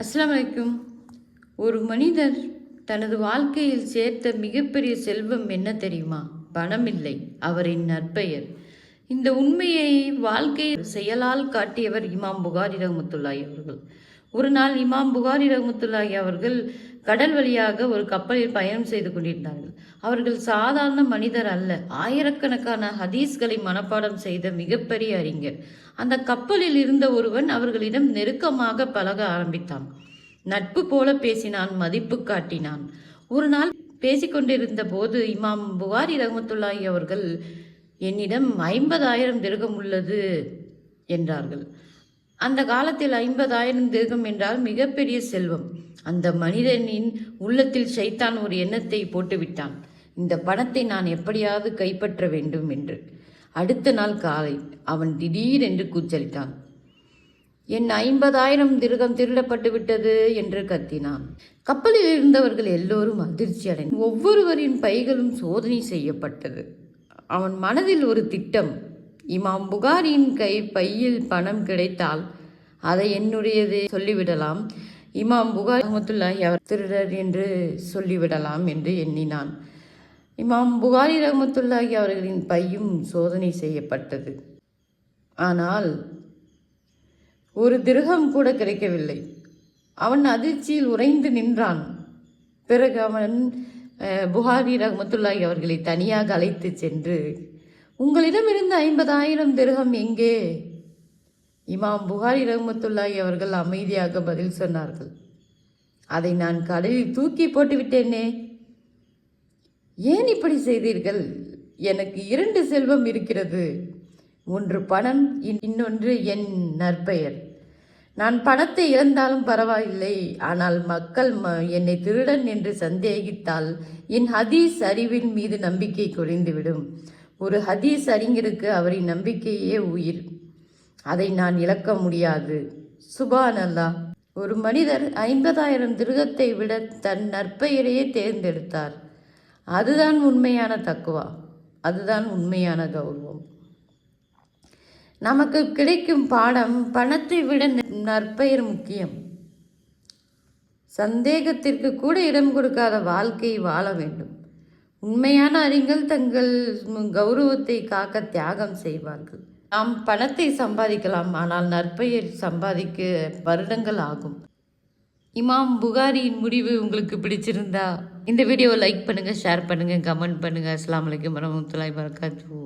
அஸ்ஸலாமு அலைக்கும். ஒரு மனிதர் தனது வாழ்க்கையில் சேர்த்த மிகப்பெரிய செல்வம் என்ன தெரியுமா? பணம் இல்லை, அவரின் நற்பெயர். இந்த உண்மையை வாழ்க்கையில் செயலால் காட்டியவர் இமாம் புகாரி ரஹ்மத்துல்லாஹி அவர்கள். ஒரு நாள் இமாம் புகாரி ரஹ்மத்துல்லாஹி அவர்கள் கடல் வழியாக ஒரு கப்பலில் பயணம் செய்து கொண்டிருந்தார்கள். அவர்கள் சாதாரண மனிதர் அல்ல, ஆயிரக்கணக்கான ஹதீஸ்களை மனப்பாடம் செய்த மிகப்பெரிய அறிஞர். அந்த கப்பலில் இருந்த ஒருவன் அவர்களிடம் நெருக்கமாக பழக ஆரம்பித்தான். நட்பு போல பேசினான், மதிப்பு காட்டினான். ஒரு நாள் பேசிக்கொண்டிருந்த போது இமாம் புகாரி ரஹ்மத்துல்லாஹி அவர்கள், என்னிடம் 50,000 திர்கம் உள்ளது என்றார்கள். அந்த காலத்தில் 50,000 திர்கம் என்றால் மிகப்பெரிய செல்வம். அந்த மனிதனின் உள்ளத்தில் ஷைத்தான் ஒரு எண்ணத்தை போட்டுவிட்டான், இந்த பணத்தை நான் எப்படியாவது கைப்பற்ற வேண்டும் என்று. அடுத்த நாள் காலை அவன் திடீரென்று கூச்சலிட்டான். என் 50,000 திர்கம் திருடப்பட்டு விட்டது என்று கத்தினான். கப்பலில் இருந்தவர்கள் எல்லோரும் அதிர்ச்சி அடைந்தனர். ஒவ்வொருவரின் பைகளும் சோதனை செய்யப்பட்டது. அவன் மனதில் ஒரு திட்டம், இமாம் புகாரியின் பையில் பணம் கிடைத்தால் அதை என்னுடையது சொல்லிவிடலாம், இமாம் புகாரி ரஹ்மத்துல்லாஹி அவர் திருடர் என்று சொல்லிவிடலாம் என்று எண்ணினான். இமாம் புகாரி ரஹ்மத்துல்லாஹி அவர்களின் பையும் சோதனை செய்யப்பட்டது. ஆனால் ஒரு திர்கம் கூட கிடைக்கவில்லை. அவன் அதிர்ச்சியில் உறைந்து நின்றான். பிறகு அவன் புகாரி ரஹ்மத்துல்லாஹி அவர்களை தனியாக அழைத்து சென்று, உங்களிடமிருந்து 50,000 திர்கம் எங்கே? இமாம் புகாரி ரஹ்மத்துல்லாஹி அவர்கள் அமைதியாக பதில் சொன்னார்கள், அதை நான் கடலில் தூக்கி போட்டு விட்டேனே. ஏன் இப்படி செய்தீர்கள்? எனக்கு 2 செல்வம் இருக்கிறது, ஒன்று பணம், இன்னொன்று என் நற்பெயர். நான் பணத்தை இழந்தாலும் பரவாயில்லை, ஆனால் மக்கள் என்னை திருடன் என்று சந்தேகித்தால் என் ஹதீஸ் அறிவின் மீது நம்பிக்கை குறைந்துவிடும். ஒரு ஹதீஸ் அறிஞருக்கு அவரின் நம்பிக்கையே உயிர், அதை நான் இழக்க முடியாது. சுபான் அல்லாஹ். ஒரு மனிதர் 50,000 திர்கத்தை விட தன் நற்பெயரையே தேர்ந்தெடுத்தார். அதுதான் உண்மையான தக்குவா, அதுதான் உண்மையான கௌரவம். நமக்கு கிடைக்கும் பாடம், பணத்தை விட நற்பெயர் முக்கியம். சந்தேகத்திற்கு கூட இடம் கொடுக்காத வாழ்க்கையை வாழ வேண்டும். உண்மையான அறிஞர்கள் தங்கள் கௌரவத்தை காக்க தியாகம் செய்வார்கள். நாம் பணத்தை சம்பாதிக்கலாம், ஆனால் நற்பெயர் சம்பாதிக்க வருடங்கள் ஆகும். இமாம் புகாரியின் முடிவு உங்களுக்கு பிடிச்சிருந்தா இந்த வீடியோவை லைக் பண்ணுங்கள், ஷேர் பண்ணுங்கள், கமெண்ட் பண்ணுங்கள். அஸ்ஸலாமு அலைக்கும் வரஹ்மத்துல்லாஹி வபரகாத்துஹு.